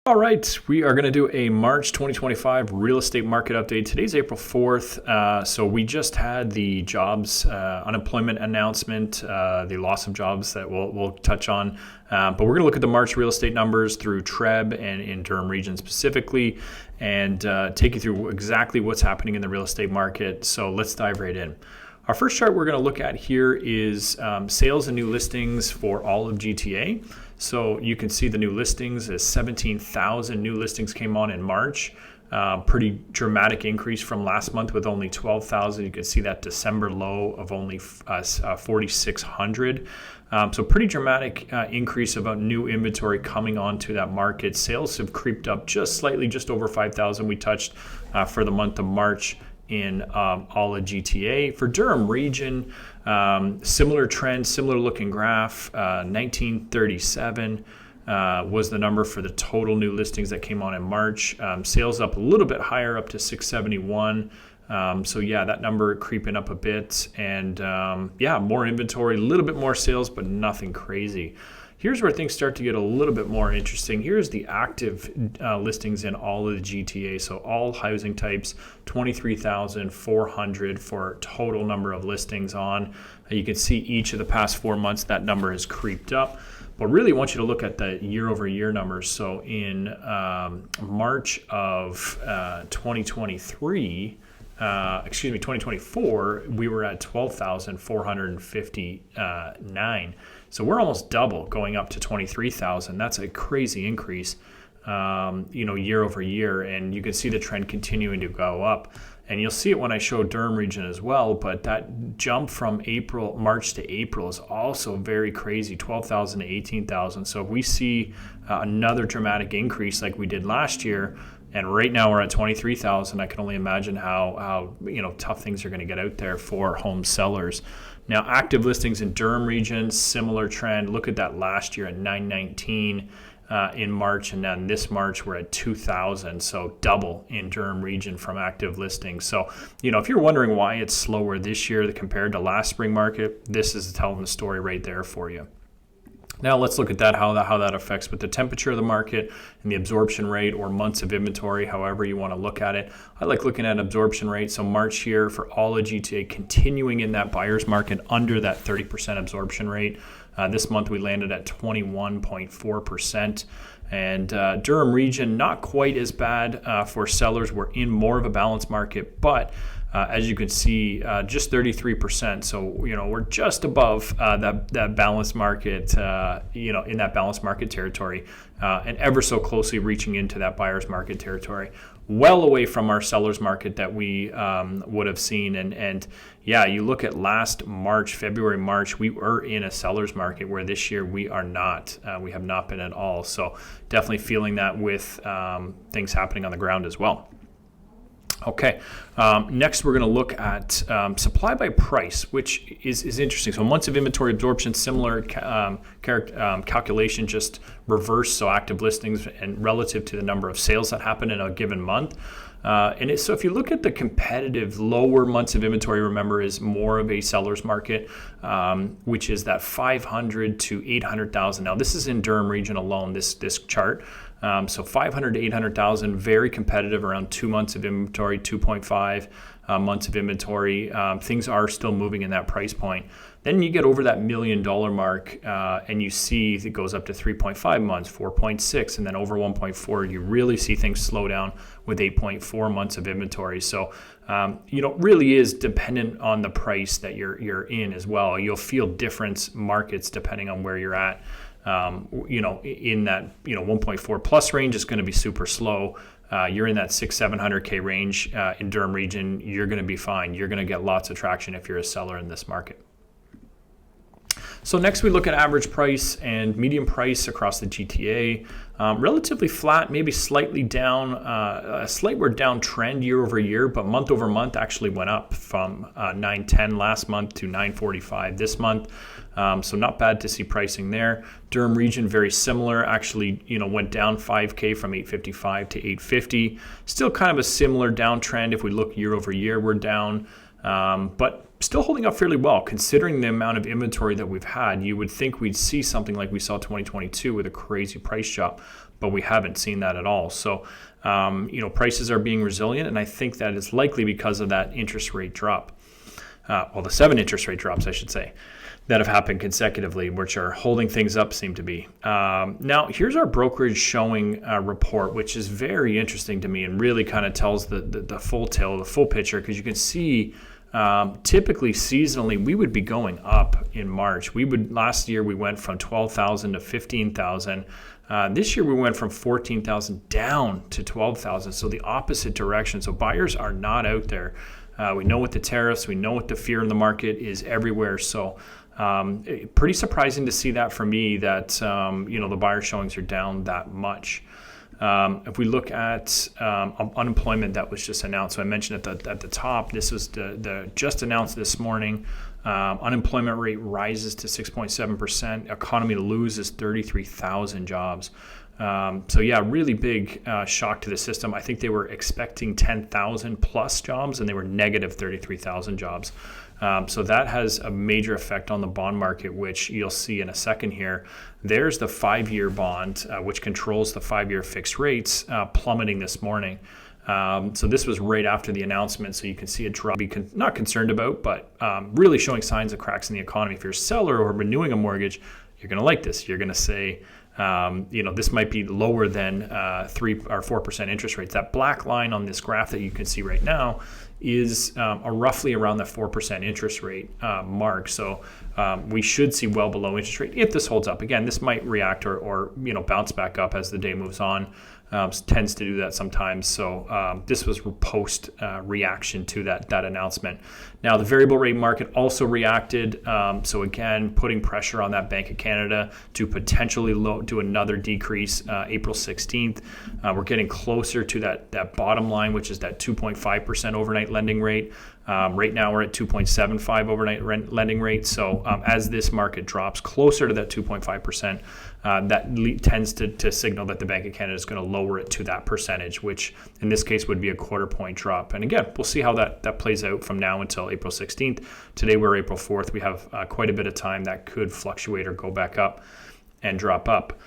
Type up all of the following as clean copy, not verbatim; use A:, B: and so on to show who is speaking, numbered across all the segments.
A: All right, we are going to do a March 2025 real estate market update. Today's April 4th. So we just had the jobs unemployment announcement, the loss of jobs that we'll touch on. But we're going to look at the March real estate numbers through TREB and in Durham region specifically, and take you through exactly what's happening in the real estate market. So let's dive right in. Our first chart we're going to look at here is sales and new listings for all of GTA. So you can see the new listings as 17,000 new listings came on in March. Pretty dramatic increase from last month with only 12,000. You can see that December low of only 4,600. So pretty dramatic increase of new inventory coming onto that market. Sales have creeped up just slightly, just over 5,000 we touched for the month of March in all of GTA. For Durham region, similar trend, similar looking graph. 1937 was the number for the total new listings that came on in March. Sales up a little bit higher, up to 671. So yeah, that number creeping up a bit, and yeah, more inventory, a little bit more sales, but nothing crazy. Here's where things start to get a little bit more interesting. Here's the active listings in all of the GTA. So all housing types, 23,400 for total number of listings on. You can see each of the past 4 months that number has creeped up. But really I want you to look at the year over year numbers. So in March of 2024, we were at 12,459. So we're almost double, going up to 23,000. That's a crazy increase, year over year. And you can see the trend continuing to go up. And you'll see it when I show Durham region as well. But that jump from March to April is also very crazy, 12,000 to 18,000. So if we see another dramatic increase like we did last year, and right now we're at 23,000, I can only imagine how tough things are going to get out there for home sellers. Now, active listings in Durham region, similar trend. Look at that last year at 919 in March, and then this March we're at 2,000, so double in Durham region from active listings. So, if you're wondering why it's slower this year compared to last spring market, this is telling the story right there for you. Now let's look at that, how that affects with the temperature of the market and the absorption rate, or months of inventory, however you want to look at it. I like looking at absorption rate. So March here for all of GTA, continuing in that buyer's market under that 30% absorption rate. This month we landed at 21.4%. And Durham region, not quite as bad for sellers. We're in more of a balanced market, but as you can see, just 33%. So, we're just above that balanced market, in that balanced market territory, and ever so closely reaching into that buyer's market territory, well away from our seller's market that we would have seen. And yeah, you look at last March, February, March, we were in a seller's market, where this year we are not. We have not been at all. So definitely feeling that with things happening on the ground as well. Okay, next we're going to look at supply by price, which is interesting. So months of inventory absorption, similar calculation, just reverse. So active listings and relative to the number of sales that happen in a given month. So if you look at the competitive lower months of inventory, remember, is more of a seller's market, which is that 500 to 800,000. Now this is in Durham region alone, this chart. So 500 to 800,000, very competitive, around 2 months of inventory, 2.5 months of inventory. Things are still moving in that price point. Then you get over that $1 million mark, and you see it goes up to 3.5 months, 4.6, and then over 1.4. You really see things slow down with 8.4 months of inventory. So, really is dependent on the price that you're in as well. You'll feel different markets depending on where you're at. In that 1.4 plus range is going to be super slow. You're in that 600-700K range in Durham region, you're going to be fine. You're going to get lots of traction if you're a seller in this market. So next we look at average price and median price across the GTA. Relatively flat, maybe slightly down, a slightward down trend year over year, but month over month actually went up from 910 last month to 945 this month. So not bad to see pricing there. Durham region, very similar, actually, went down 5K from 855 to 850. Still kind of a similar downtrend. If we look year over year, we're down. but still holding up fairly well considering the amount of inventory that we've had. You would think we'd see something like we saw 2022 with a crazy price drop, but we haven't seen that at all. So, prices are being resilient, and I think that is likely because of that interest rate drop. The 7 interest rate drops, I should say, that have happened consecutively, which are holding things up, seem to be. Now, here's our brokerage showing report, which is very interesting to me and really kind of tells the full tale, the full picture, because you can see typically seasonally we would be going up in March. Last year we went from 12,000 to 15,000. This year we went from 14,000 down to 12,000. So the opposite direction. So buyers are not out there. We know what the tariffs, we know what the fear in the market is everywhere. So pretty surprising to see that for me, that the buyer showings are down that much. If we look at unemployment that was just announced, so I mentioned at the top, this was the just announced this morning. Unemployment rate rises to 6.7%. Economy loses 33,000 jobs. Really big shock to the system. I think they were expecting 10,000 plus jobs, and they were negative 33,000 jobs. So that has a major effect on the bond market, which you'll see in a second here. There's the 5-year bond, which controls the 5-year fixed rates, plummeting this morning. So this was right after the announcement, so you can see a drop. Not concerned about, but really showing signs of cracks in the economy. If you're a seller or renewing a mortgage, you're going to like this. You're going to say, this might be lower than 3 or 4% interest rates. That black line on this graph that you can see right now is roughly around the 4% interest rate mark. So we should see well below interest rate if this holds up. Again, this might react or bounce back up as the day moves on. Tends to do that sometimes. So this was post reaction to that announcement. Now the variable rate market also reacted. So again, putting pressure on that Bank of Canada to potentially do another decrease April 16th. We're getting closer to that bottom line, which is that 2.5% overnight lending rate. Right now we're at 2.75 overnight lending rate. So as this market drops closer to that 2.5%, that tends to signal that the Bank of Canada is going to lower it to that percentage, which in this case would be a 1/4 point drop. And again, we'll see how that plays out from now until April 16th. Today we're April 4th. We have quite a bit of time that could fluctuate or go back up and drop up.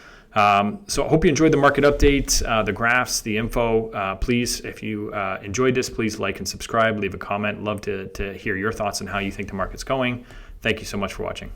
A: So I hope you enjoyed the market update, the graphs, the info. Please, if you enjoyed this, please like and subscribe, leave a comment. Love to hear your thoughts on how you think the market's going. Thank you so much for watching.